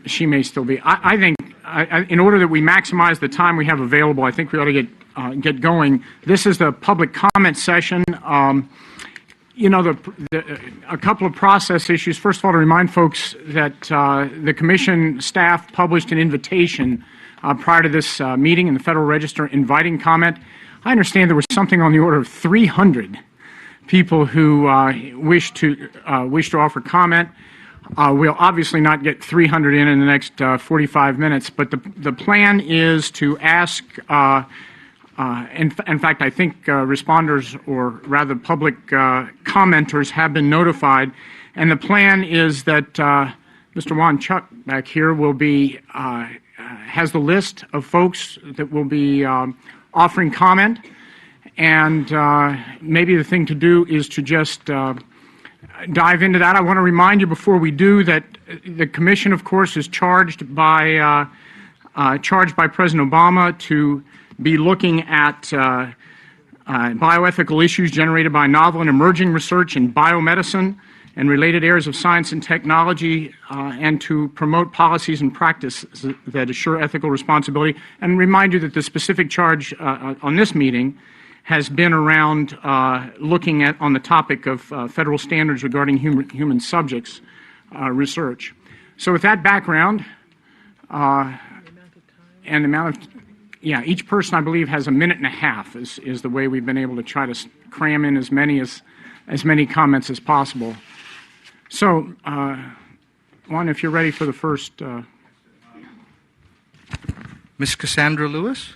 She may still be. I think, in order that we maximize the time we have available, I think we ought to get going. This is the public comment session. You know, a couple of process issues. First of all, to remind folks that the Commission staff published an invitation prior to this meeting in the Federal Register inviting comment. I understand there was something on the order of 300 people who wish to offer comment. We'll obviously not get 300 in the next 45 minutes, but the plan is to ask, in fact, I think responders, or rather public commenters, have been notified, and the plan is that Mr. Juan Chuck back here will be, has the list of folks that will be offering comment, and maybe the thing to do is to just dive into that. I want to remind you before we do that the Commission, of course, is charged by President Obama to be looking at bioethical issues generated by novel and emerging research in biomedicine and related areas of science and technology, and to promote policies and practices that assure ethical responsibility. And remind you that the specific charge on this meeting has been around looking at on the topic of federal standards regarding human subjects research. So with that background and the amount of, yeah, each person I believe has a minute and a half is the way we've been able to try to cram in as many comments as possible. So Juan, if you're ready for the first. Ms. Cassandra Lewis.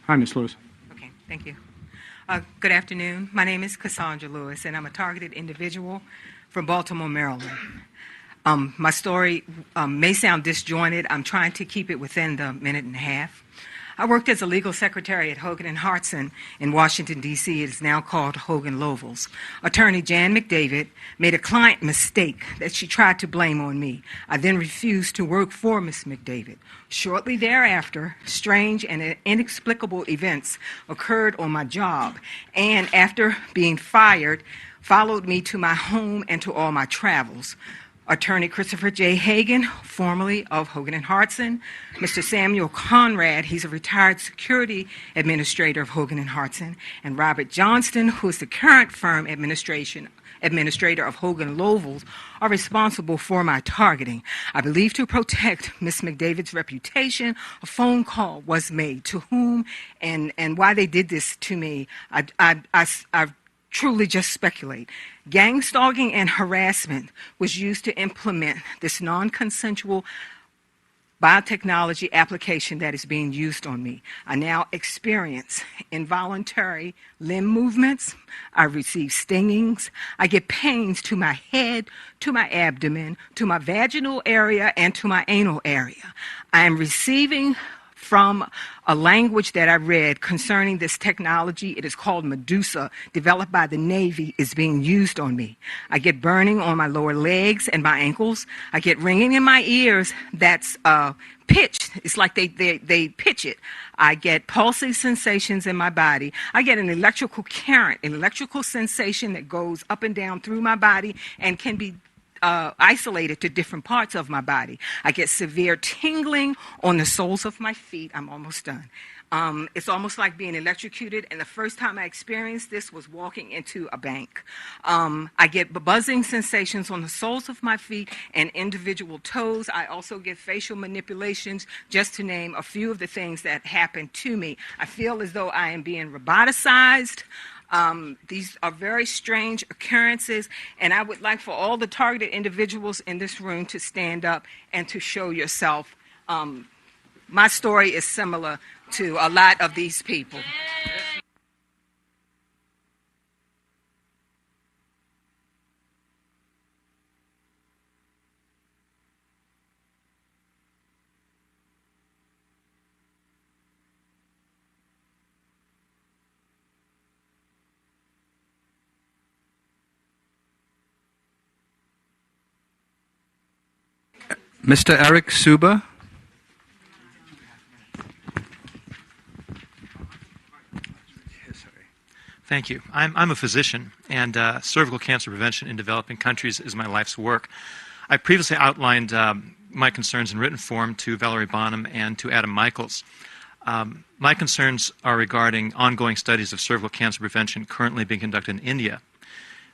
Hi, Ms. Lewis. Okay, thank you. Good afternoon. My name is Cassandra Lewis, and I'm a targeted individual from Baltimore, Maryland. My story may sound disjointed. I'm trying to keep it within the minute and a half. I worked as a legal secretary at Hogan & Hartson in Washington, D.C. It is now called Hogan Lovells. Attorney Jan McDavid made a client mistake that she tried to blame on me. I then refused to work for Ms. McDavid. Shortly thereafter, strange and inexplicable events occurred on my job, and after being fired, followed me to my home and to all my travels. Attorney Christopher J. Hagan, formerly of Hogan & Hartson, Mr. Samuel Conrad, he's a retired security administrator of Hogan & Hartson, and Robert Johnston, who is the current firm administrator of Hogan Lovells, are responsible for my targeting. I believe to protect Ms. McDavid's reputation, a phone call was made. To whom and why they did this to me, I truly just speculate. Gang stalking and harassment was used to implement this non-consensual biotechnology application that is being used on me. I now experience involuntary limb movements. I receive stingings. I get pains to my head, to my abdomen, to my vaginal area, and to my anal area. I am receiving from a language that I read concerning this technology. It is called Medusa, developed by the Navy, is being used on me. I get burning on my lower legs and my ankles. I get ringing in my ears that's pitched. It's like they pitch it. I get pulsing sensations in my body. I get an electrical current, an electrical sensation that goes up and down through my body and can be isolated to different parts of my body. I get severe tingling on the soles of my feet. I'm almost done. It's almost like being electrocuted, and the first time I experienced this was walking into a bank. I get buzzing sensations on the soles of my feet and individual toes. I also get facial manipulations, just to name a few of the things that happen to me. I feel as though I am being roboticized. These are very strange occurrences, and I would like for all the targeted individuals in this room to stand up and to show yourself. My story is similar to a lot of these people. Mr. Eric Suba. Thank you. I'm a physician, and cervical cancer prevention in developing countries is my life's work. I previously outlined my concerns in written form to Valerie Bonham and to Adam Michaels. My concerns are regarding ongoing studies of cervical cancer prevention currently being conducted in India.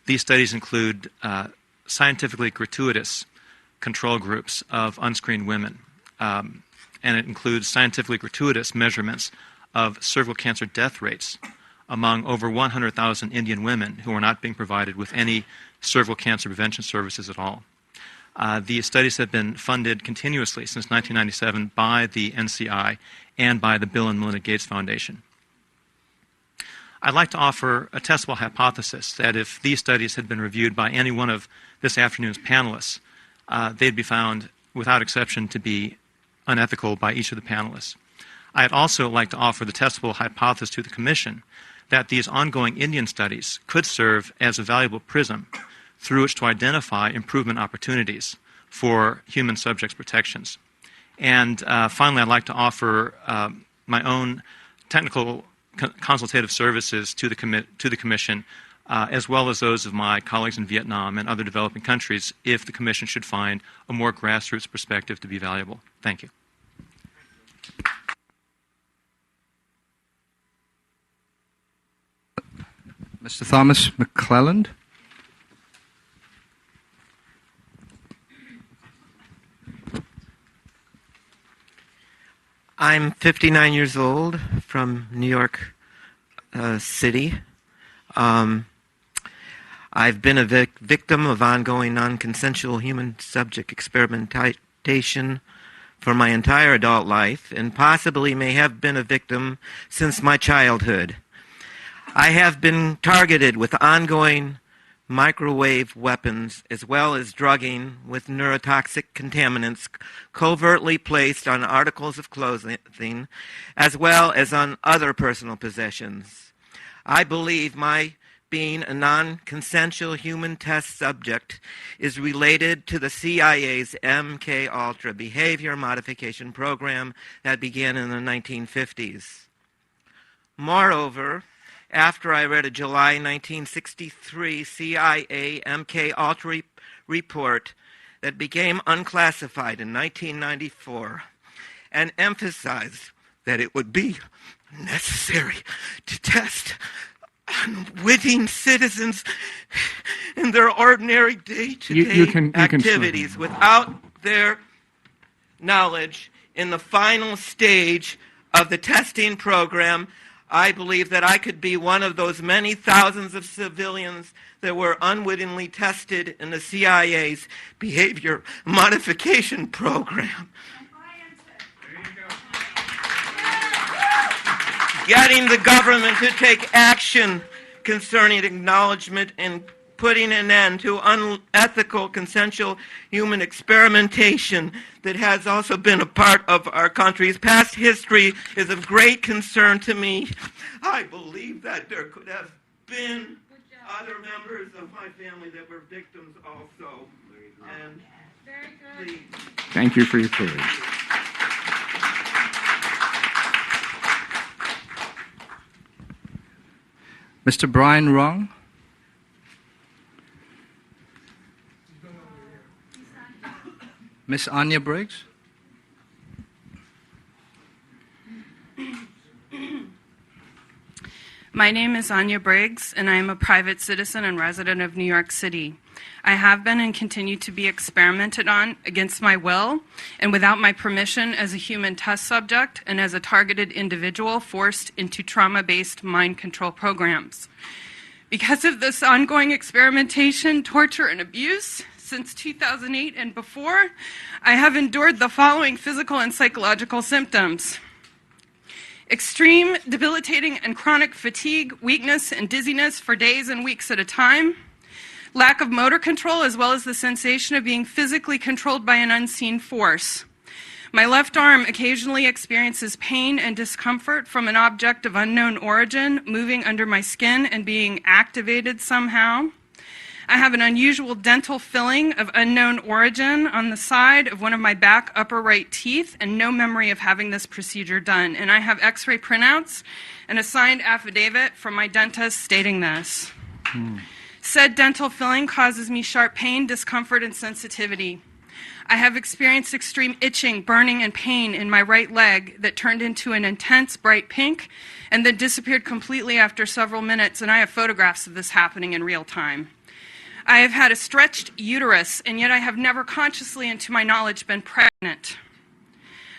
These studies include scientifically gratuitous control groups of unscreened women, and it includes scientifically gratuitous measurements of cervical cancer death rates among over 100,000 Indian women who are not being provided with any cervical cancer prevention services at all. These studies have been funded continuously since 1997 by the NCI and by the Bill and Melinda Gates Foundation. I'd like to offer a testable hypothesis that if these studies had been reviewed by any one of this afternoon's panelists, they'd be found, without exception, to be unethical by each of the panelists. I'd also like to offer the testable hypothesis to the Commission that these ongoing Indian studies could serve as a valuable prism through which to identify improvement opportunities for human subjects' protections. And finally, I'd like to offer my own technical consultative services to the Commission, as well as those of my colleagues in Vietnam and other developing countries, if the Commission should find a more grassroots perspective to be valuable. Thank you. Mr. Thomas McClelland. I'm 59 years old from New York City. I've been a victim of ongoing non-consensual human subject experimentation for my entire adult life, and possibly may have been a victim since my childhood. I have been targeted with ongoing microwave weapons as well as drugging with neurotoxic contaminants covertly placed on articles of clothing as well as on other personal possessions. I believe my being a non-consensual human test subject is related to the CIA's MKULTRA behavior modification program that began in the 1950s. Moreover, after I read a July 1963 CIA MKUltra report that became unclassified in 1994 and emphasized that it would be necessary to test unwitting citizens in their ordinary day-to-day activities without their knowledge in the final stage of the testing program, I believe that I could be one of those many thousands of civilians that were unwittingly tested in the CIA's behavior modification program. Getting the government to take action concerning acknowledgement and putting an end to unethical consensual human experimentation that has also been a part of our country's past history is of great concern to me. I believe that there could have been other members of my family that were victims also. And please. Thank you for your courage. Mr. Brian Wrong. Miss Anya Briggs. My name is Anya Briggs, and I am a private citizen and resident of New York City. I have been and continue to be experimented on against my will and without my permission as a human test subject and as a targeted individual forced into trauma-based mind control programs. Because of this ongoing experimentation, torture, and abuse, since 2008 and before, I have endured the following physical and psychological symptoms: extreme, debilitating, and chronic fatigue, weakness, and dizziness for days and weeks at a time, lack of motor control, as well as the sensation of being physically controlled by an unseen force. My left arm occasionally experiences pain and discomfort from an object of unknown origin moving under my skin and being activated somehow. I have an unusual dental filling of unknown origin on the side of one of my back upper right teeth and no memory of having this procedure done. And I have x-ray printouts and a signed affidavit from my dentist stating this. Said dental filling causes me sharp pain, discomfort, and sensitivity. I have experienced extreme itching, burning, and pain in my right leg that turned into an intense bright pink and then disappeared completely after several minutes, and I have photographs of this happening in real time. I have had a stretched uterus, and yet I have never consciously, and to my knowledge, been pregnant.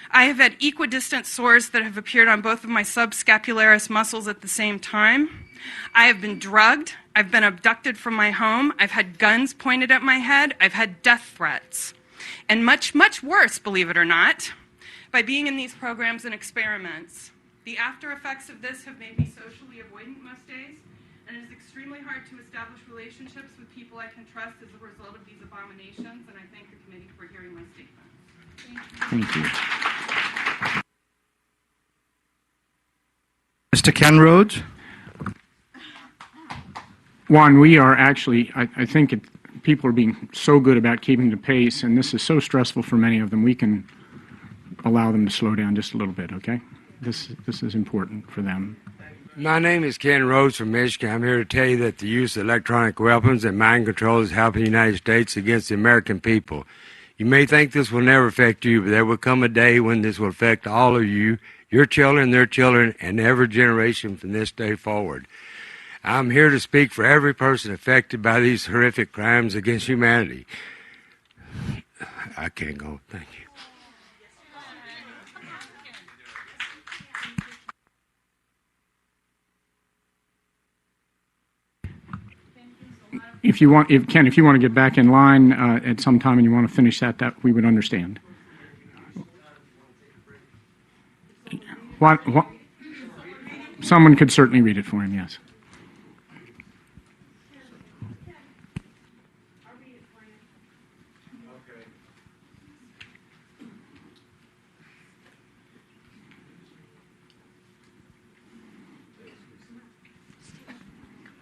I have had equidistant sores that have appeared on both of my subscapularis muscles at the same time. I have been drugged. I've been abducted from my home. I've had guns pointed at my head. I've had death threats. And much, much worse, believe it or not, by being in these programs and experiments. The after effects of this have made me socially avoidant most days, and it is extremely hard to establish relationships with people I can trust as a result of these abominations, and I thank the committee for hearing my statement. Thank you. Mr. Ken Rhodes? Juan, we are actually, I think people are being so good about keeping the pace, and this is so stressful for many of them, we can allow them to slow down just a little bit, okay? This is important for them. My name is Ken Rhodes from Michigan. I'm here to tell you that the use of electronic weapons and mind control is helping the United States against the American people. You may think this will never affect you, but there will come a day when this will affect all of you, your children, their children, and every generation from this day forward. I'm here to speak for every person affected by these horrific crimes against humanity. I can't go. Thank you. If you want to get back in line at some time and you want to finish that we would understand. What? Someone could certainly read it for him, yes.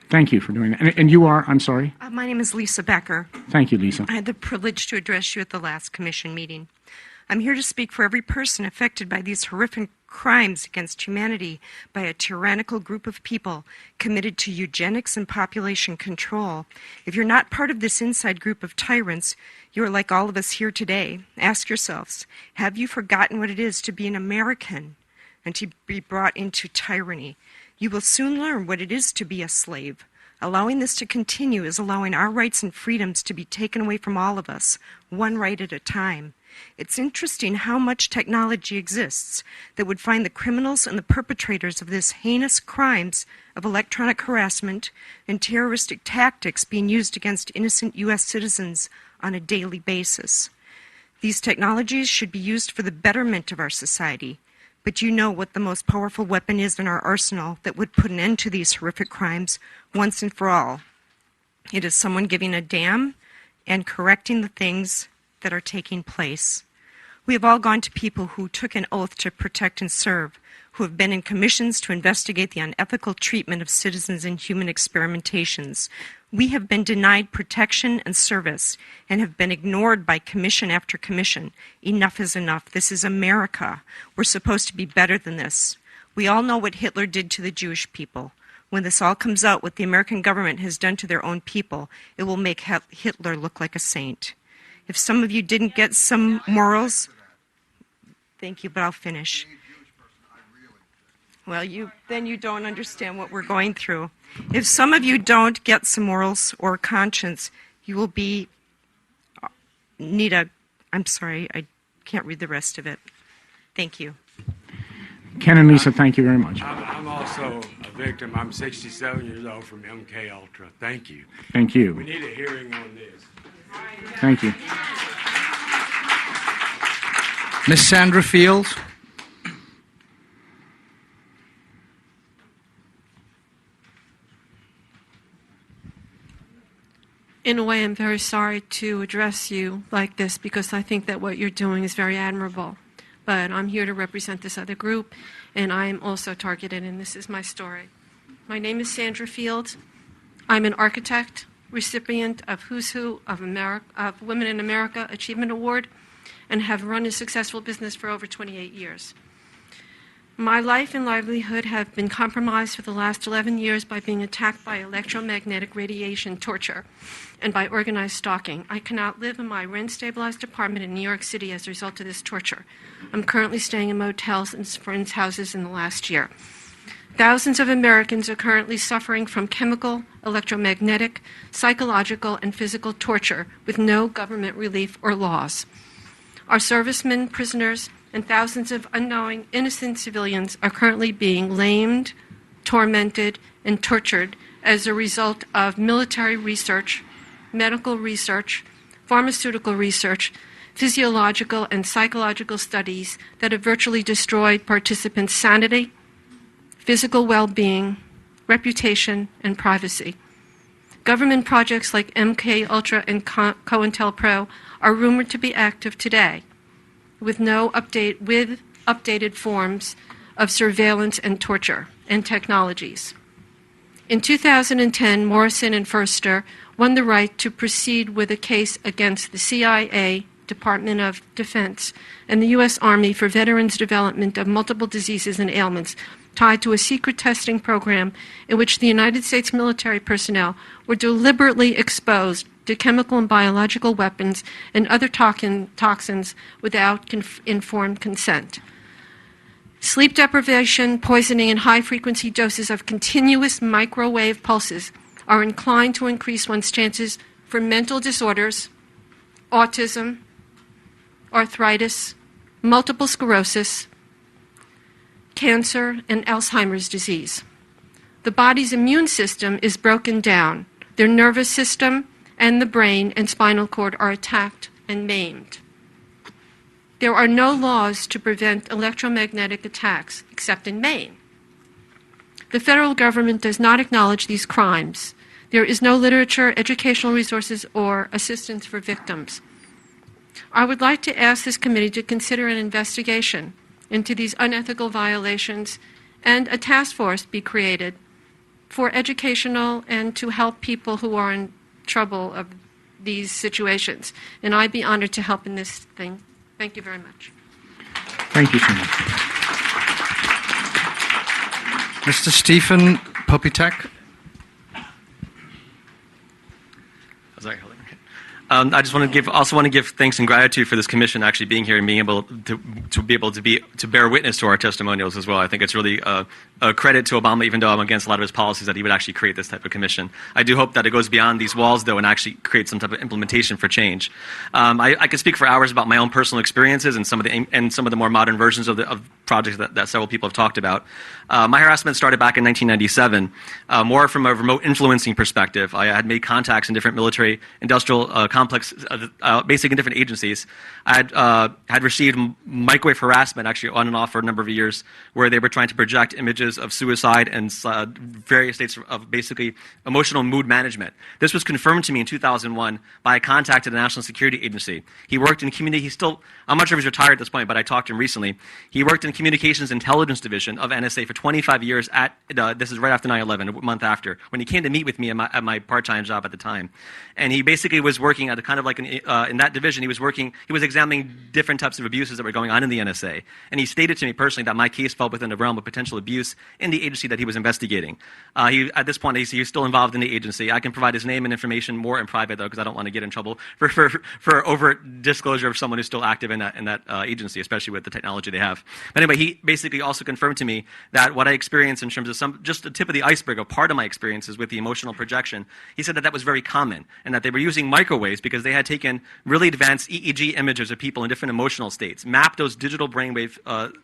Thank you for doing that. And you are, I'm sorry? My name is Lisa Becker. Thank you, Lisa. I had the privilege to address you at the last commission meeting. I'm here to speak for every person affected by these horrific crimes against humanity by a tyrannical group of people committed to eugenics and population control. If you're not part of this inside group of tyrants, you're like all of us here today. Ask yourselves, have you forgotten what it is to be an American and to be brought into tyranny? You will soon learn what it is to be a slave. Allowing this to continue is allowing our rights and freedoms to be taken away from all of us, one right at a time. It's interesting how much technology exists that would find the criminals and the perpetrators of this heinous crimes of electronic harassment and terroristic tactics being used against innocent U.S. citizens on a daily basis. These technologies should be used for the betterment of our society. But you know what the most powerful weapon is in our arsenal that would put an end to these horrific crimes once and for all. It is someone giving a damn and correcting the things that are taking place. We have all gone to people who took an oath to protect and serve, who have been in commissions to investigate the unethical treatment of citizens in human experimentations. We have been denied protection and service and have been ignored by commission after commission. Enough is enough. This is America. We're supposed to be better than this. We all know what Hitler did to the Jewish people. When this all comes out, what the American government has done to their own people, it will make Hitler look like a saint. If some of you didn't get some morals, thank you, but I'll finish. Well, then you don't understand what we're going through. If some of you don't get some morals or conscience, you will I'm sorry, I can't read the rest of it. Thank you. Ken and Lisa, thank you very much. I'm also a victim. I'm 67 years old from MKULTRA. Thank you. Thank you. We need a hearing on this. Thank you. Miss Sandra Fields? In a way, I'm very sorry to address you like this because I think that what you're doing is very admirable. But I'm here to represent this other group, and I am also targeted, and this is my story. My name is Sandra Fields. I'm an architect. recipient of Who's Who of Women in America Achievement Award, and have run a successful business for over 28 years. My life and livelihood have been compromised for the last 11 years by being attacked by electromagnetic radiation torture and by organized stalking. I cannot live in my rent-stabilized apartment in New York City as a result of this torture. I'm currently staying in motels and friends' houses in the last year. Thousands of Americans are currently suffering from chemical, electromagnetic, psychological, and physical torture with no government relief or laws. Our servicemen, prisoners, and thousands of unknowing, innocent civilians are currently being lamed, tormented, and tortured as a result of military research, medical research, pharmaceutical research, physiological and psychological studies that have virtually destroyed participants' sanity, physical well-being, reputation, and privacy. Government projects like MKULTRA and COINTELPRO are rumored to be active today, with updated forms of surveillance and torture and technologies. In 2010, Morrison and Furster won the right to proceed with a case against the CIA, Department of Defense, and the U.S. Army for veterans' development of multiple diseases and ailments tied to a secret testing program in which the United States military personnel were deliberately exposed to chemical and biological weapons and other toxins without informed consent. Sleep deprivation, poisoning, and high-frequency doses of continuous microwave pulses are inclined to increase one's chances for mental disorders, autism, arthritis, multiple sclerosis, cancer, and Alzheimer's disease. The body's immune system is broken down. Their nervous system and the brain and spinal cord are attacked and maimed. There are no laws to prevent electromagnetic attacks, except in Maine. The federal government does not acknowledge these crimes. There is no literature, educational resources, or assistance for victims. I would like to ask this committee to consider an investigation into these unethical violations and a task force be created for educational and to help people who are in trouble of these situations. And I'd be honored to help in this thing. Thank you very much. Thank you so much. Mr. Stephen Popitek. Sorry, hold on. I just want to give thanks and gratitude for this commission actually being here and being able to bear witness to our testimonials as well. I think it's really a credit to Obama, even though I'm against a lot of his policies, that he would actually create this type of commission. I do hope that it goes beyond these walls, though, and actually creates some type of implementation for change. I could speak for hours about my own personal experiences and some of the more modern versions of projects that several people have talked about. My harassment started back in 1997, more from a remote influencing perspective. I had made contacts in different military, industrial complex, basically in different agencies. I had received microwave harassment actually on and off for a number of years, where they were trying to project images of suicide and various states of basically emotional mood management. This was confirmed to me in 2001 by a contact at the National Security Agency. He worked in I'm not sure if he's retired at this point, but I talked to him recently. He worked in Communications Intelligence Division of NSA for 25 years this is right after 9/11, a month after, when he came to meet with me at my part-time job at the time. And he basically was working at a kind of like in that division, he was examining different types of abuses that were going on in the NSA. And he stated to me personally that my case fell within the realm of potential abuse in the agency that he was investigating. At this point, he's still involved in the agency. I can provide his name and information more in private, though, because I don't want to get in trouble for overt disclosure of someone who's still active in that agency, especially with the technology they have. But anyway, he basically also confirmed to me that what I experienced in terms of just the tip of the iceberg of part of my experiences with the emotional projection, he said that was very common, and that they were using microwaves because they had taken really advanced EEG images of people in different emotional states, mapped those digital brainwave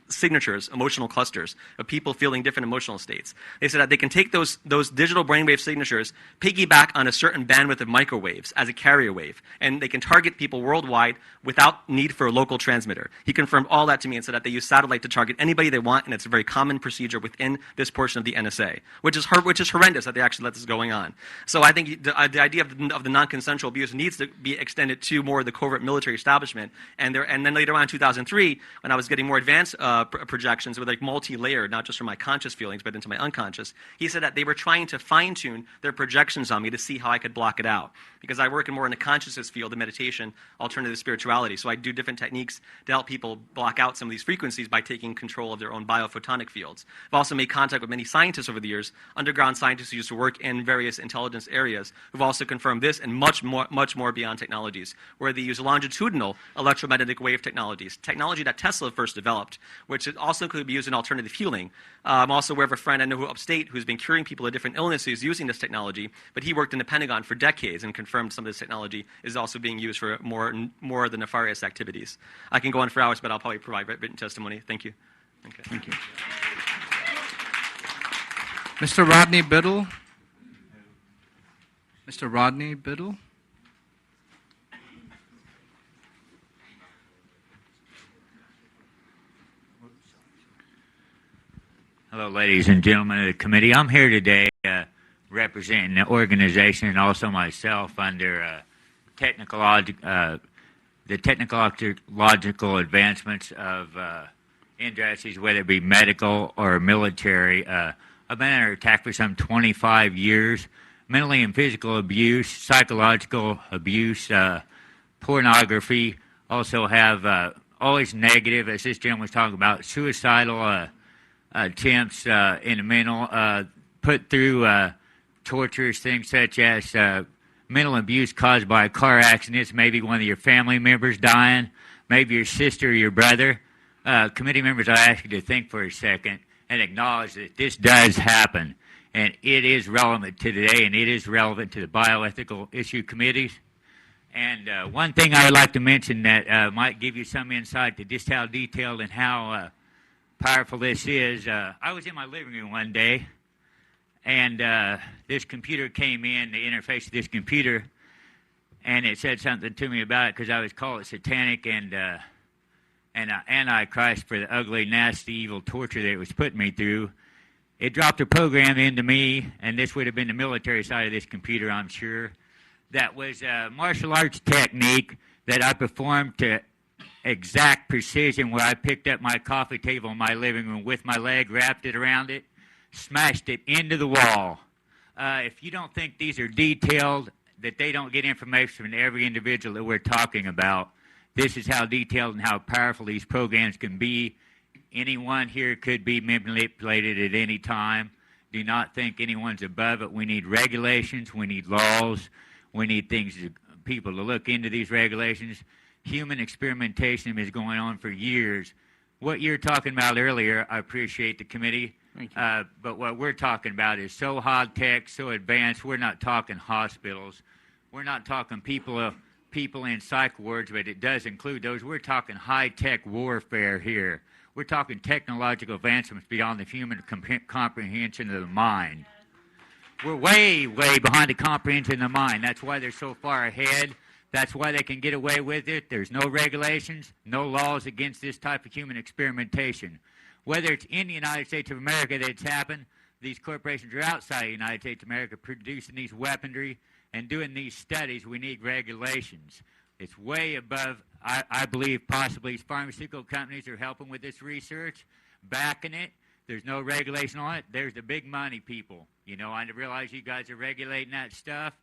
signatures, emotional clusters of people feeling different emotional states. They said that they can take those digital brainwave signatures, piggyback on a certain bandwidth of microwaves as a carrier wave, and they can target people worldwide without need for a local transmitter. He confirmed all that to me and said that they use satellite to target anybody they want, and it's a very common procedure within this portion of the NSA, which is horrendous that they actually let this going on. So I think the idea of the non-consensual abuse needs to be extended to more of the covert military establishment. And then later on in 2003, when I was getting more advanced projections with like multi-layered, not just from my conscious feelings, but into my unconscious, he said that they were trying to fine-tune their projections on me to see how I could block it out. Because I work more in the consciousness field of meditation, alternative spirituality. So I do different techniques to help people block out some of these frequencies by taking control of their own biophotonic fields. I've also made contact with many scientists over the years, underground scientists who used to work in various intelligence areas, who've also confirmed this and much more beyond technologies, where they use longitudinal electromagnetic wave technologies, technology that Tesla first developed, which also could be used in alternative healing. I'm also aware of a friend I know who upstate who's been curing people of different illnesses using this technology, but he worked in the Pentagon for decades and confirmed some of this technology is also being used for more of the nefarious activities. I can go on for hours, but I'll probably provide written testimony. Thank you. Okay. Thank you. Mr. Rodney Biddle. Mr. Rodney Biddle. Hello, ladies and gentlemen of the committee. I'm here today representing the organization and also myself under the technological advancements of industries, whether it be medical or military. I've been under attack for some 25 years. Mentally and physical abuse, psychological abuse, pornography. Also have always negative, as this gentleman was talking about, suicidal attempts in the mental, put through torturous things such as mental abuse caused by car accidents, maybe one of your family members dying, maybe your sister or your brother. Committee members, I ask you to think for a second and acknowledge that this does happen, and it is relevant to today, and it is relevant to the bioethical issue committees. And one thing I would like to mention that might give you some insight to just how detailed and how powerful this is. I was in my living room one day, and this computer came in, the interface of this computer, and it said something to me about it because I was called satanic and antichrist for the ugly, nasty, evil torture that it was putting me through. It dropped a program into me, and this would have been the military side of this computer, I'm sure, that was a martial arts technique that I performed to exact precision, where I picked up my coffee table in my living room with my leg, wrapped it around it, smashed it into the wall. If you don't think these are detailed, that they don't get information from every individual that we're talking about, this is how detailed and how powerful these programs can be. Anyone here could be manipulated at any time. Do not think anyone's above it. We need regulations. We need laws. We need people to look into these regulations. Human experimentation is going on for years. What you're talking about earlier, I appreciate the committee. Thank you. But what we're talking about is so high-tech, so advanced. We're not talking hospitals. We're not talking people in psych wards, but it does include those. We're talking high-tech warfare here. We're talking technological advancements beyond the human comprehension of the mind. We're way, way behind the comprehension of the mind. That's why they're so far ahead. That's why they can get away with it. There's no regulations, no laws against this type of human experimentation. Whether it's in the United States of America that it's happened, these corporations are outside the United States of America producing these weaponry and doing these studies. We need regulations. It's way above, I believe, possibly pharmaceutical companies are helping with this research, backing it. There's no regulation on it. There's the big money people. You know, I realize you guys are regulating that stuff,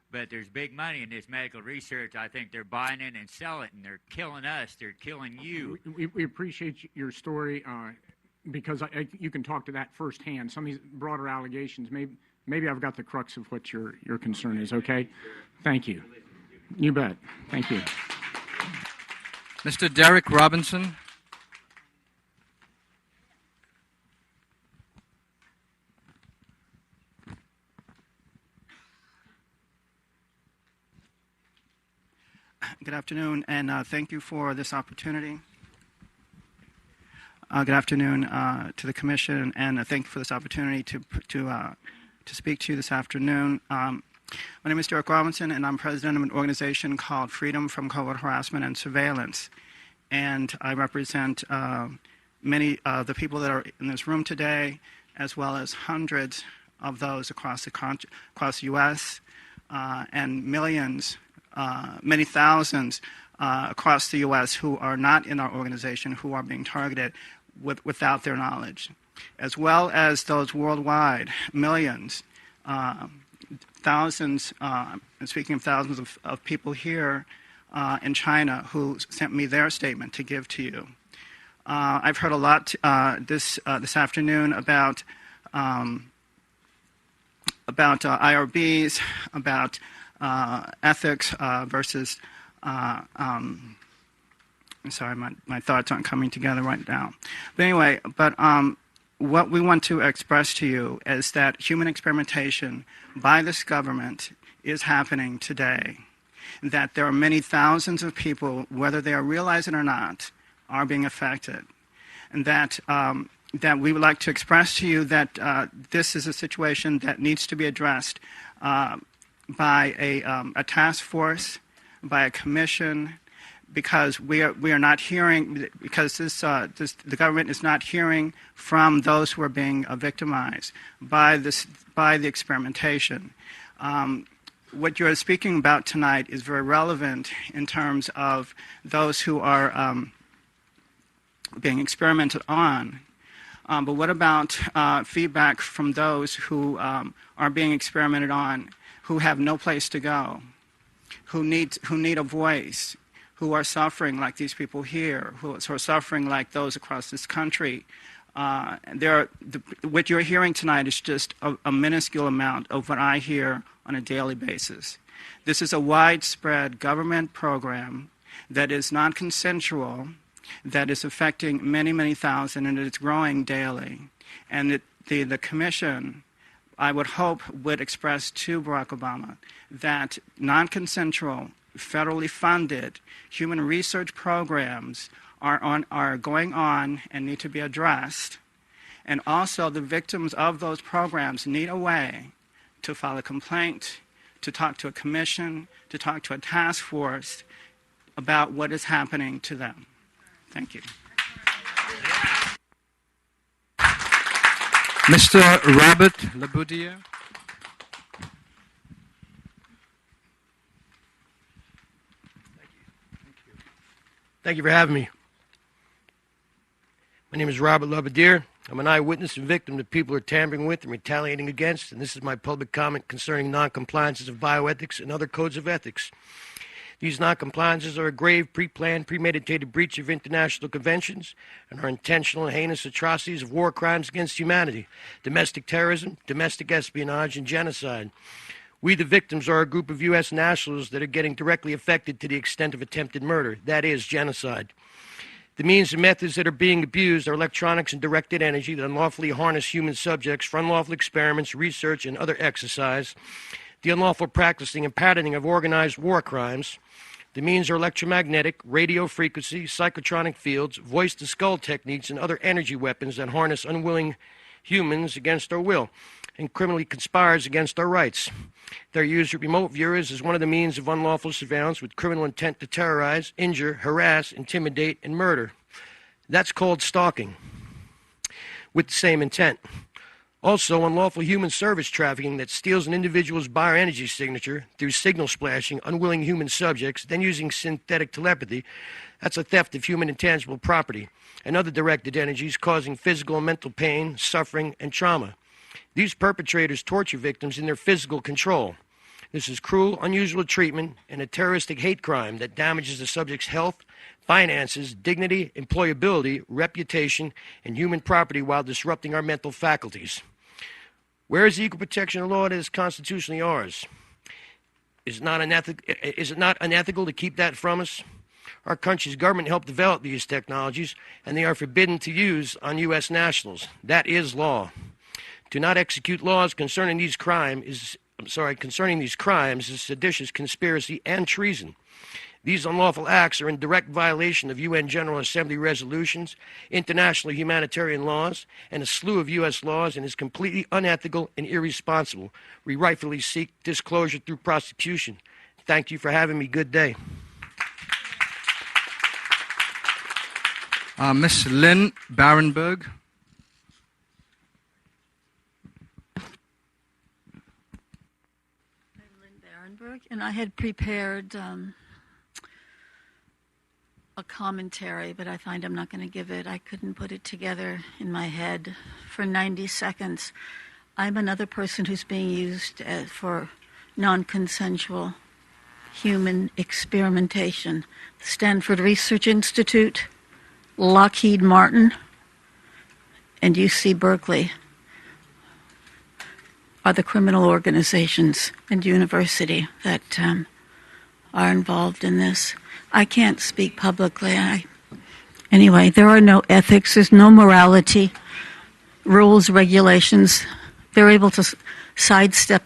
but there's big money in this medical research. I think they're buying it and selling it, and they're killing us. They're killing you. We appreciate your story because you can talk to that firsthand. Some of these broader allegations, maybe I've got the crux of what your concern is, okay? Thank you. You bet. Thank you. Mr. Derek Robinson. Good afternoon, and thank you for this opportunity. Good afternoon to the Commission, and thank you for this opportunity to speak to you this afternoon. My name is Derek Robinson, and I'm president of an organization called Freedom from Covert Harassment and Surveillance. And I represent many of the people that are in this room today, as well as hundreds of those across the U.S. And millions, many thousands across the U.S. who are not in our organization, who are being targeted without their knowledge, as well as those worldwide, millions, thousands, speaking of thousands of people here in China who sent me their statement to give to you. I've heard a lot this afternoon about IRBs, about ethics versus. I'm sorry, my thoughts aren't coming together right now. But anyway, what we want to express to you is that human experimentation by this government is happening today. That there are many thousands of people, whether they are realizing it or not, are being affected. And that we would like to express to you that this is a situation that needs to be addressed by a task force, by a commission, because we are not hearing, because the government is not hearing from those who are being victimized by the experimentation. What you're speaking about tonight is very relevant in terms of those who are being experimented on. But what about feedback from those who are being experimented on, who have no place to go, who need a voice, who are suffering like these people here, who are suffering like those across this country? What you're hearing tonight is just a minuscule amount of what I hear on a daily basis. This is a widespread government program that is non-consensual, that is affecting many, many thousand, and it's growing daily. And the commission, I would hope, would express to Barack Obama that non-consensual, federally funded human research programs are going on and need to be addressed. And also the victims of those programs need a way to file a complaint, to talk to a commission, to talk to a task force about what is happening to them. Thank you. Mr. Robert Laboudiere. Thank you for having me. My name is Robert Laboudiere. I'm an eyewitness and victim that people are tampering with and retaliating against, and this is my public comment concerning noncompliances of bioethics and other codes of ethics. These noncompliances are a grave, pre-planned, premeditated breach of international conventions and are intentional and heinous atrocities of war crimes against humanity, domestic terrorism, domestic espionage, and genocide. We, the victims, are a group of U.S. nationals that are getting directly affected to the extent of attempted murder. That is genocide. The means and methods that are being abused are electronics and directed energy that unlawfully harness human subjects for unlawful experiments, research, and other exercise, the unlawful practicing and patterning of organized war crimes. The means are electromagnetic, radio frequency, psychotronic fields, voice-to-skull techniques, and other energy weapons that harness unwilling humans against our will and criminally conspires against our rights. They're used with remote viewers as one of the means of unlawful surveillance with criminal intent to terrorize, injure, harass, intimidate, and murder. That's called stalking, with the same intent. Also, unlawful human service trafficking that steals an individual's bioenergy signature through signal splashing unwilling human subjects, then using synthetic telepathy. That's a theft of human intangible property and other directed energies causing physical and mental pain, suffering, and trauma. These perpetrators torture victims in their physical control. This is cruel, unusual treatment and a terroristic hate crime that damages the subject's health, finances, dignity, employability, reputation, and human property while disrupting our mental faculties. Where is the equal protection law that is constitutionally ours? Is it not unethical to keep that from us? Our country's government helped develop these technologies, and they are forbidden to use on U.S. nationals. That is law. To not execute laws concerning these crimes is seditious conspiracy and treason. These unlawful acts are in direct violation of UN General Assembly resolutions, international humanitarian laws, and a slew of U.S. laws, and is completely unethical and irresponsible. We rightfully seek disclosure through prosecution. Thank you for having me. Good day. Miss Lynn Barenberg. And I had prepared a commentary, but I find I'm not going to give it. I couldn't put it together in my head for 90 seconds. I'm another person who's being used for non-consensual human experimentation. The Stanford Research Institute, Lockheed Martin, and UC Berkeley are the criminal organizations and university that are involved in this. I can't speak publicly. Anyway, there are no ethics, there's no morality, rules, regulations. They're able to sidestep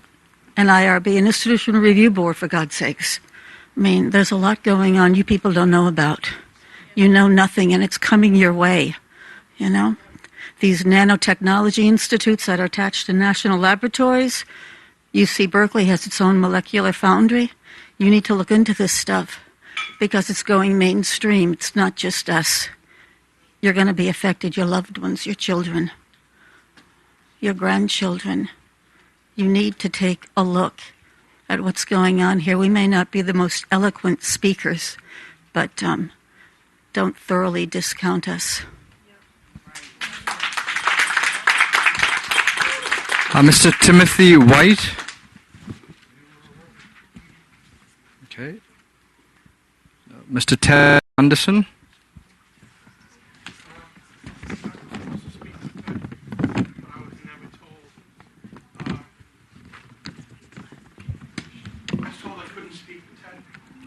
an IRB, an Institutional Review Board, for God's sakes. I mean, there's a lot going on you people don't know about. You know nothing, and it's coming your way, you know? These nanotechnology institutes that are attached to national laboratories. UC Berkeley has its own molecular foundry. You need to look into this stuff because it's going mainstream. It's not just us. You're going to be affected, your loved ones, your children, your grandchildren. You need to take a look at what's going on here. We may not be the most eloquent speakers, but don't thoroughly discount us. Mr. Timothy White. Okay. Mr. Ted Anderson.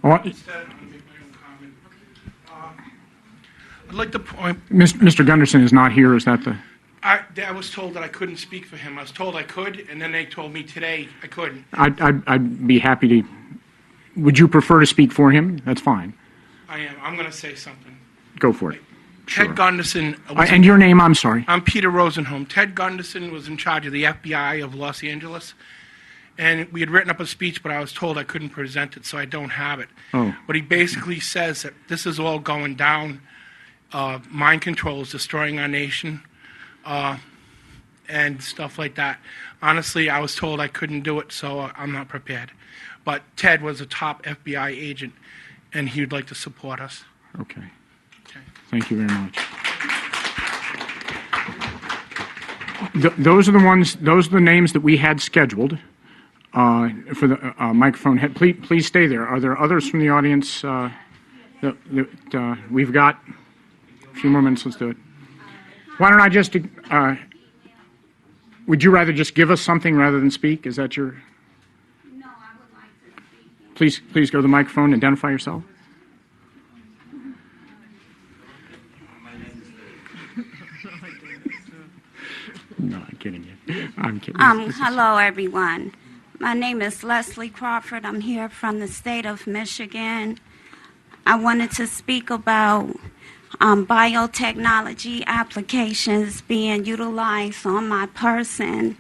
I'd like to point. Mr. Gunderson is not here. Is that the? I was told that I couldn't speak for him. I was told I could, and then they told me today I couldn't. I'd be happy to. Would you prefer to speak for him? That's fine. I am. I'm going to say something. Go for it. Sure. Ted Gunderson. And your name, I'm sorry. I'm Peter Rosenholm. Ted Gunderson was in charge of the FBI of Los Angeles. And we had written up a speech, but I was told I couldn't present it, so I don't have it. Oh. But he basically says that this is all going down. Mind control is destroying our nation. And stuff like that. Honestly, I was told I couldn't do it, so I'm not prepared. But Ted was a top FBI agent, and he would like to support us. Okay. Thank you very much. Those are the ones. Those are the names that we had scheduled for the microphone. Please stay there. Are there others from the audience? We've got a few more minutes. Let's do it. Why don't I just? Would you rather just give us something rather than speak? Is that your? No, I would like to speak. Please go to the microphone. Identify yourself. No, I'm kidding you. I'm kidding. Hello, everyone. My name is Leslie Crawford. I'm here from the state of Michigan. I wanted to speak about biotechnology applications being utilized on my person.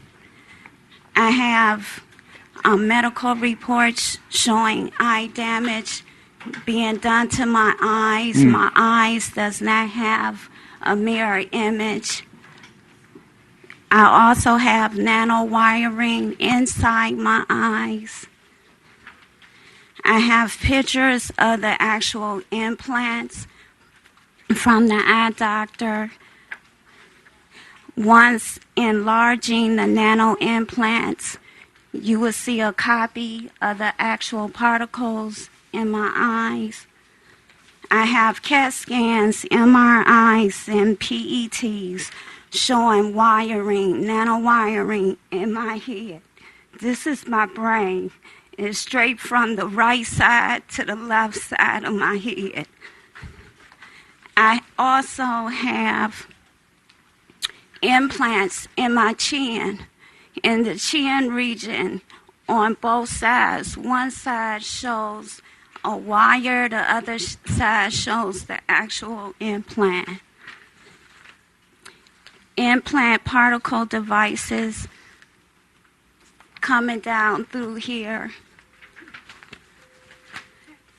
I have medical reports showing eye damage being done to my eyes. My eyes does not have a mirror image. I also have nanowiring inside my eyes. I have pictures of the actual implants from the eye doctor. Once enlarging the nano implants, you will see a copy of the actual particles in my eyes. I have CAT scans, MRIs, and PETs showing wiring, nanowiring in my head. This is my brain. It's straight from the right side to the left side of my head. I also have implants in my chin, in the chin region on both sides. One side shows a wire, the other side shows the actual implant. Implant particle devices coming down through here.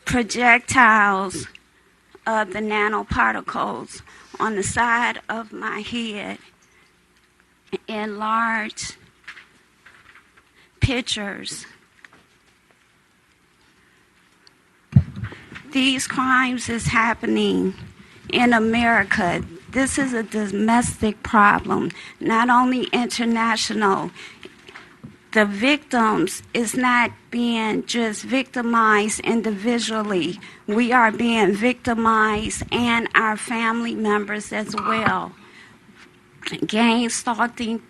Projectiles of the nanoparticles on the side of my head in large pictures. These crimes is happening in America. This is a domestic problem, not only international. The victims is not being just victimized individually. We are being victimized and our family members as well. Gang stalking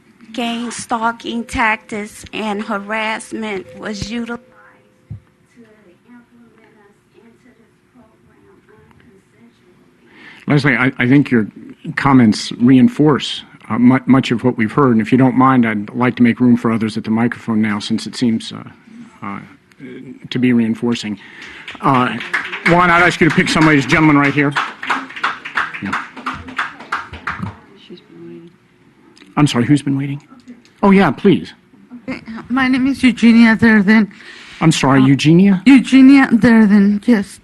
tactics and harassment was utilized to implement us into this program unconsensually. Leslie, I think your comments reinforce much of what we've heard. And if you don't mind, I'd like to make room for others at the microphone now, since it seems to be reinforcing. Juan, I'd ask you to pick somebody, this gentleman right here. Yeah. I'm sorry, who's been waiting? Oh, yeah, please. Okay. My name is Eugenia Durden. I'm sorry, Eugenia? Eugenia Durden, yes.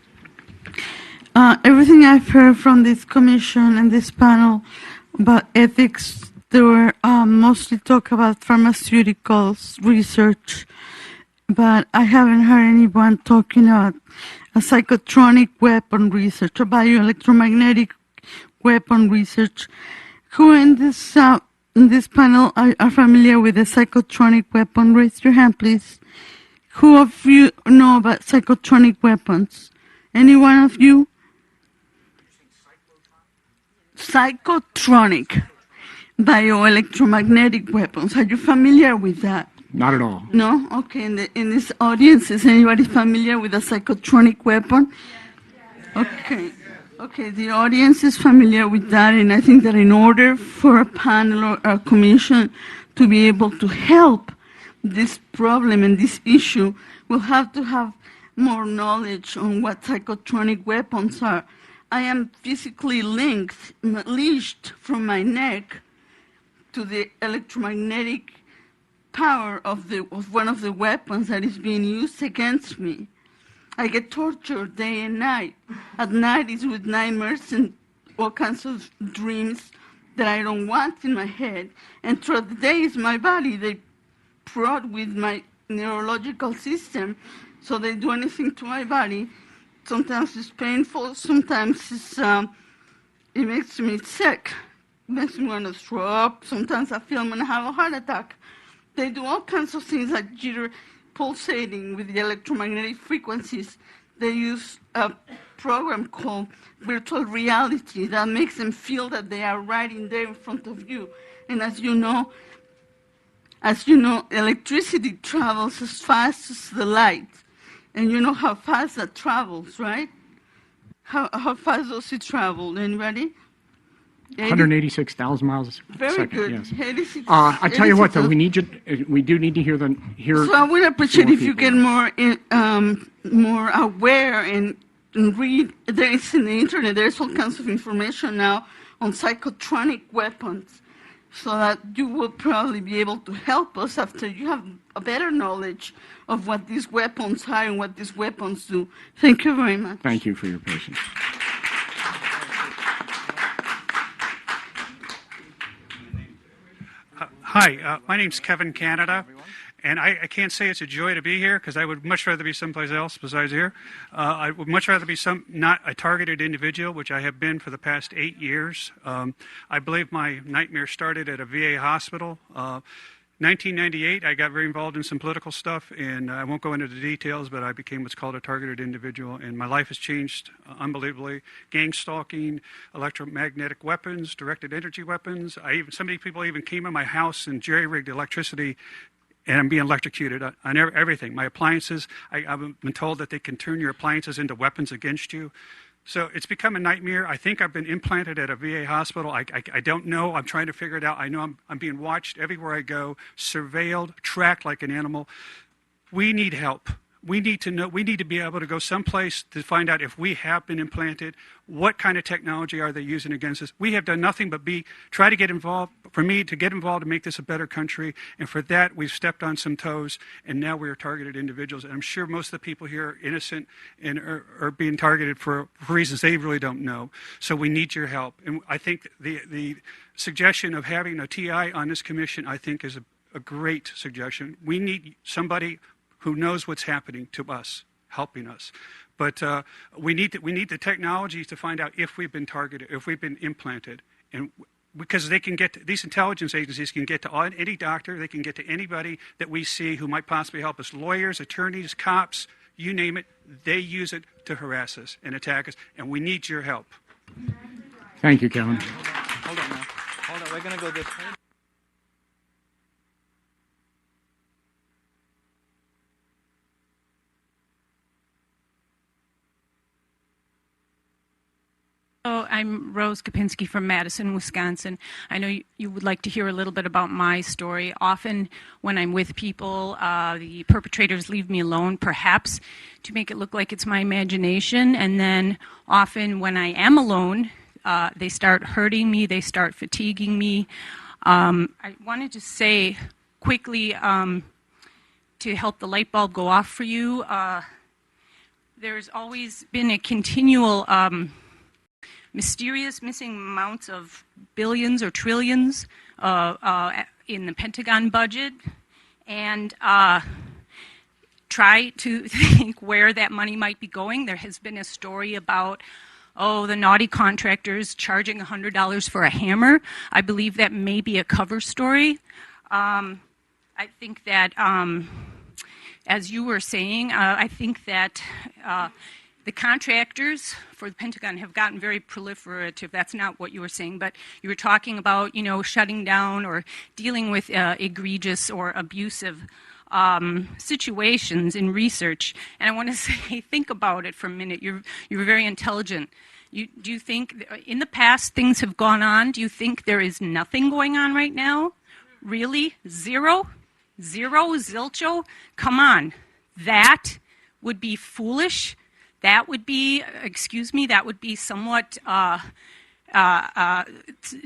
Everything I've heard from this commission and this panel about ethics, they were mostly talk about pharmaceuticals research, but I haven't heard anyone talking about a psychotronic weapon research or bioelectromagnetic weapon research. Who in this panel are familiar with the psychotronic weapon? Raise your hand, please. Who of you know about psychotronic weapons? Any one of you? Psychotronic bioelectromagnetic weapons. Are you familiar with that? Not at all. No? Okay. In this audience, is anybody familiar with a psychotronic weapon? Okay. Okay, the audience is familiar with that, and I think that in order for a panel or a commission to be able to help this problem and this issue, we'll have to have more knowledge on what psychotronic weapons are. I am physically leashed from my neck to the electromagnetic power of one of the weapons that is being used against me. I get tortured day and night. At night it's with nightmares and all kinds of dreams that I don't want in my head. And throughout the day it's my body. They prod with my neurological system, so they do anything to my body. Sometimes it's painful, sometimes it makes me sick. It makes me want to throw up. Sometimes I feel I'm going to have a heart attack. They do all kinds of things like jitter, pulsating with the electromagnetic frequencies. They use a program called virtual reality that makes them feel that they are right in there in front of you. And as you know, electricity travels as fast as the light. And you know how fast that travels, right? How fast does it travel? Anybody? 186,000 miles a second. Very good. Yes. 86, I tell you what, though, we do need to hear So I would appreciate if you get more aware and read. There is in the internet. There's all kinds of information now on psychotronic weapons, so that you will probably be able to help us after you have a better knowledge of what these weapons are and what these weapons do. Thank you very much. Thank you for your patience. Hi, my name's Kevin Canada, and I can't say it's a joy to be here because I would much rather be someplace else besides here. I would much rather be not a targeted individual, which I have been for the past 8 years. I believe my nightmare started at a VA hospital. 1998, I got very involved in some political stuff, and I won't go into the details, but I became what's called a targeted individual, and my life has changed unbelievably. Gang stalking, electromagnetic weapons, directed energy weapons. People even came in my house and jerry-rigged electricity, and I'm being electrocuted on everything. My appliances, I've been told that they can turn your appliances into weapons against you. So it's become a nightmare. I think I've been implanted at a VA hospital. I don't know. I'm trying to figure it out. I know I'm being watched everywhere I go, surveilled, tracked like an animal. We need help. We need to know, we need to be able to go someplace to find out if we have been implanted, what kind of technology are they using against us. We have done nothing but try to get involved, for me to get involved to make this a better country, and for that we've stepped on some toes, and now we are targeted individuals. And I'm sure most of the people here are innocent and are being targeted for reasons they really don't know. So we need your help. And I think the suggestion of having a TI on this commission, I think, is a great suggestion. We need somebody who knows what's happening to us, helping us. But we need the technology to find out if we've been targeted, if we've been implanted. And because they can these intelligence agencies can get to any doctor, they can get to anybody that we see who might possibly help us, lawyers, attorneys, cops, you name it, they use it to harass us and attack us, and we need your help. Thank you, Kevin. Hold on now. Hold on, we're going to go this way. Oh, I'm Rose Kopinski from Madison, Wisconsin. I know you would like to hear a little bit about my story. Often when I'm with people, the perpetrators leave me alone, perhaps to make it look like it's my imagination. And then often when I am alone, they start hurting me, they start fatiguing me. I wanted to say quickly to help the light bulb go off for you, there's always been a continual mysterious missing amounts of billions or trillions in the Pentagon budget, and try to think where that money might be going. There has been a story about, the naughty contractors charging $100 for a hammer. I believe that may be a cover story. I think that, as you were saying, I think that the contractors for the Pentagon have gotten very proliferative. That's not what you were saying, but you were talking about, shutting down or dealing with egregious or abusive situations in research. And I want to say, think about it for a minute. You're very intelligent. Do you think in the past things have gone on? Do you think there is nothing going on right now? Really? Zero? Zilcho? Come on. That would be foolish. That would be, that would be somewhat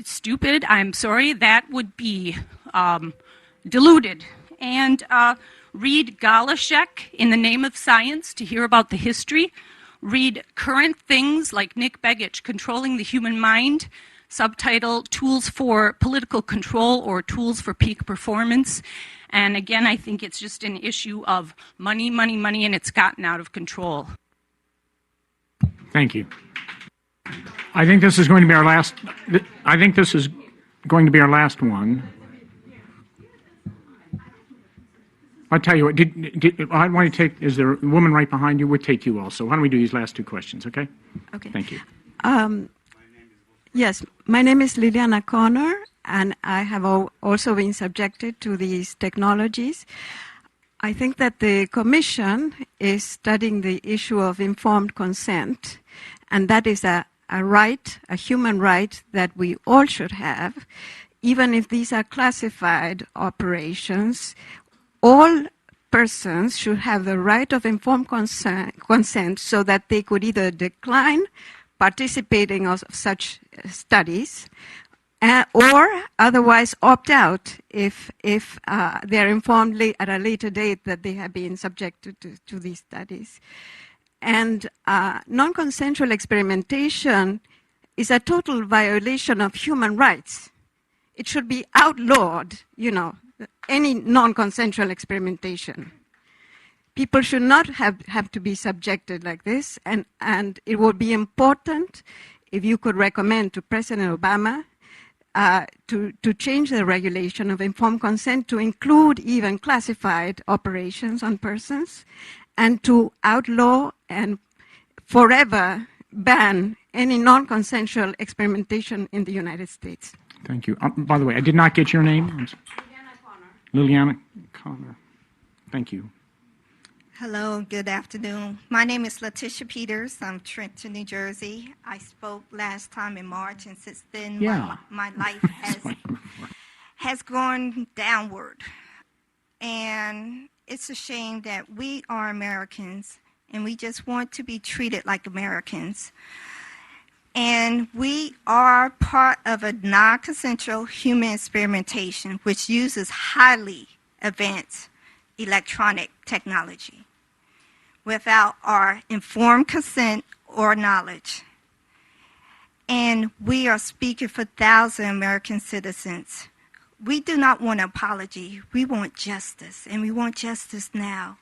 stupid. I'm sorry. That would be deluded. And read Galashek in the Name of Science to hear about the history. Read current things like Nick Begich, Controlling the Human Mind, subtitle Tools for Political Control or Tools for Peak Performance. And again, I think it's just an issue of money, money, money, and it's gotten out of control. Thank you. I think this is going to be our last. I think this is going to be our last one. I'll tell you what. I want to take. Is there a woman right behind you? We'll take you also. Why don't we do these last two questions? Okay. Okay. Thank you. Yes, my name is Liliana Connor, and I have also been subjected to these technologies. I think that the Commission is studying the issue of informed consent, and that is a right, a human right that we all should have. Even if these are classified operations, all persons should have the right of informed consent so that they could either decline participating of such studies or otherwise opt out if they're informed at a later date that they have been subjected to these studies. And non-consensual experimentation is a total violation of human rights. It should be outlawed, any non-consensual experimentation. People should not have to be subjected like this, and it would be important if you could recommend to President Obama to change the regulation of informed consent to include even classified operations on persons, and to outlaw and forever ban any non-consensual experimentation in the United States. Thank you. By the way, I did not get your name. Liliana Connor. Thank you. Hello, good afternoon. My name is Letitia Peters. I'm Trenton, New Jersey. I spoke last time in March, and since then my life has gone downward. And it's a shame that we are Americans and we just want to be treated like Americans. And we are part of a non-consensual human experimentation which uses highly advanced electronic technology without our informed consent or knowledge. And we are speaking for thousands of American citizens. We do not want an apology. We want justice, and we want justice now.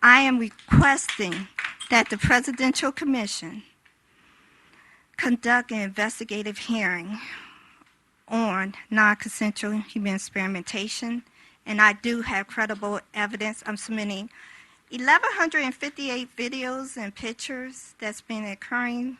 I am requesting that the Presidential Commission conduct an investigative hearing on non-consensual human experimentation, and I do have credible evidence. I'm submitting 1,158 videos and pictures that's been occurring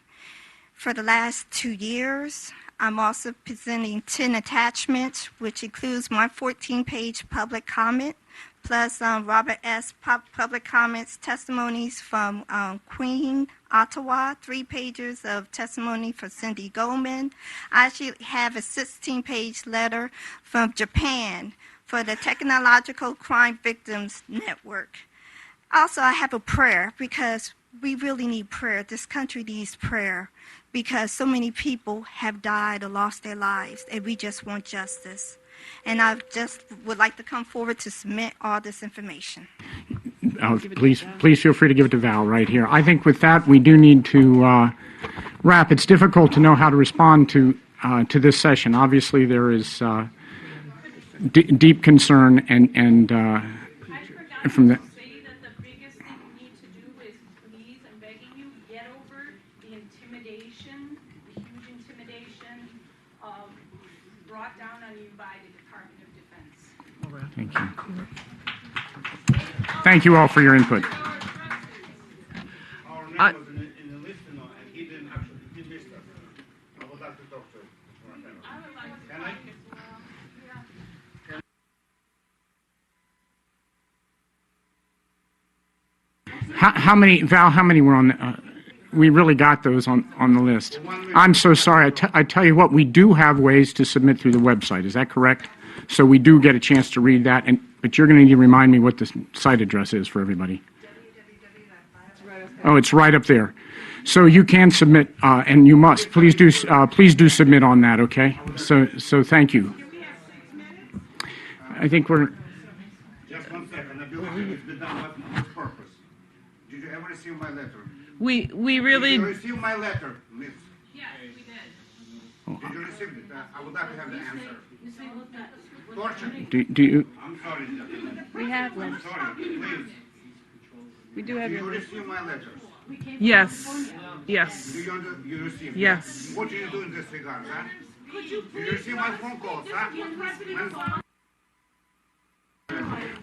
for the last 2 years. I'm also presenting 10 attachments, which includes my 14-page public comment, plus Robert S. public comments, testimonies from Queen Ottawa, 3 pages of testimony for Cindy Goldman. I actually have a 16-page letter from Japan for the Technological Crime Victims Network. Also, I have a prayer because we really need prayer. This country needs prayer because so many people have died or lost their lives, and we just want justice. And I just would like to come forward to submit all this information. Please feel free to give it to Val right here. I think with that, we do need to wrap. It's difficult to know how to respond to this session. Obviously, there is deep concern and from the. Thank you. Thank you all for your input. How many, Val, how many were on the, we really got those on the list. I'm so sorry. I tell you what, we do have ways to submit through the website. Is that correct? So we do get a chance to read that, but you're going to need to remind me what the site address is for everybody. Oh, it's right up there. So you can submit, and you must. Please do submit on that, okay? So thank you. I think we're. Just 1 second. I believe it's been done with purpose. Did you ever receive my letter? We really. Did you receive my letter, Liz? Yes, we did. Did you receive it? I would like to have the answer. Torture. Do you? I'm sorry. We have letters. I'm sorry. Please. We do have Did your you receive my letters? Yes. Yes. Do you receive? Yes. What do you do in this regard, huh? Did you receive my phone calls, huh?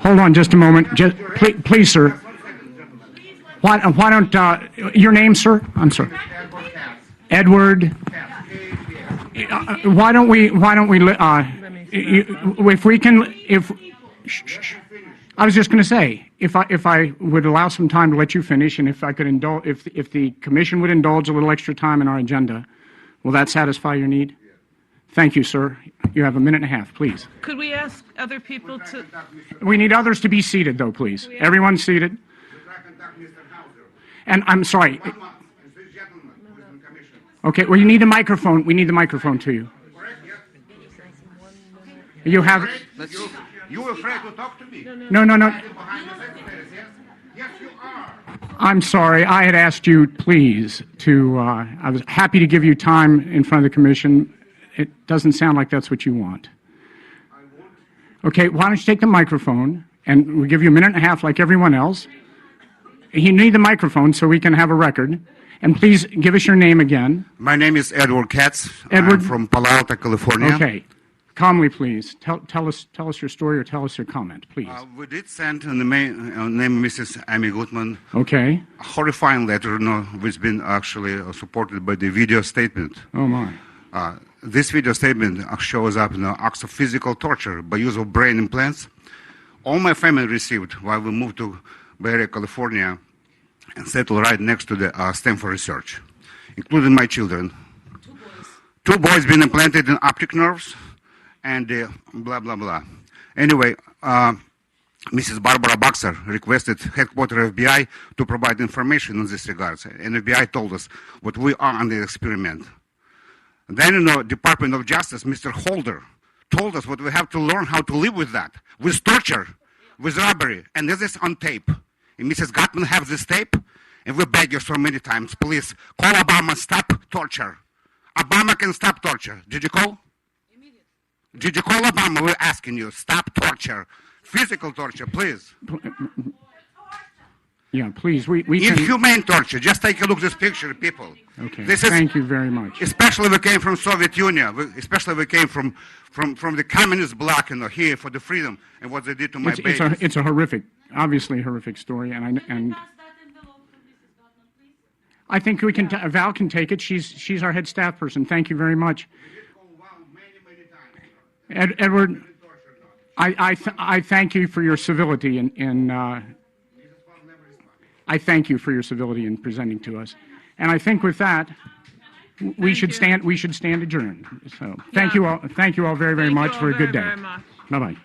Hold on just a moment. Please, sir. Why don't, your name, sir? I'm sorry. Edward. Why don't we, if we can, I was just going to say, if I would allow some time to let you finish, and if I could indulge, if the commission would indulge a little extra time in our agenda, will that satisfy your need? Thank you, sir. You have a minute and a half, please. Could we ask other people to? We need others to be seated, though, please. Everyone seated. And I'm sorry. Okay, well, you need the microphone. We need the microphone to you. You have. You're afraid to talk to me? No. Yes, you are. I'm sorry. I had asked you, please, to. I was happy to give you time in front of the commission. It doesn't sound like that's what you want. Okay, why don't you take the microphone, and we'll give you a minute and a half like everyone else. You need the microphone so we can have a record. And please give us your name again. My name is Edward Katz. Edward? I'm from Palo Alto, California. Okay. Calmly, please. Tell us your story or tell us your comment, please. We did send the name Mrs. Amy Goodman. Okay. A horrifying letter, which has been actually supported by the video statement. Oh, my. This video statement shows up in acts of physical torture by use of brain implants. All my family received while we moved to Bay Area, California, and settled right next to the Stanford Research, including my children. Two boys been implanted in optic nerves, and blah, blah, blah. Anyway, Mrs. Barbara Boxer requested headquarters FBI to provide information in this regard, and FBI told us what we are under experiment. Then, Department of Justice, Mr. Holder, told us what we have to learn how to live with that, with torture, with robbery, and this is on tape. And Mrs. Gottman has this tape, and we beg you so many times, please call Obama, stop torture. Obama can stop torture. Did you call? Did you call Obama? We're asking you, stop torture. Physical torture, please. Yeah, please. We can. Inhumane torture. Just take a look at this picture, people. Okay. This is, thank you very much. especially we came from Soviet Union. Especially we came from the communist bloc, here for the freedom and what they did to my babies. It's a horrific, obviously horrific story, and I think we can. Val can take it. She's our head staff person. Thank you very much. Edward, I thank you for your civility I thank you for your civility in presenting to us, and I think with that, we should stand adjourned. So thank you all very much for a good day. Bye bye.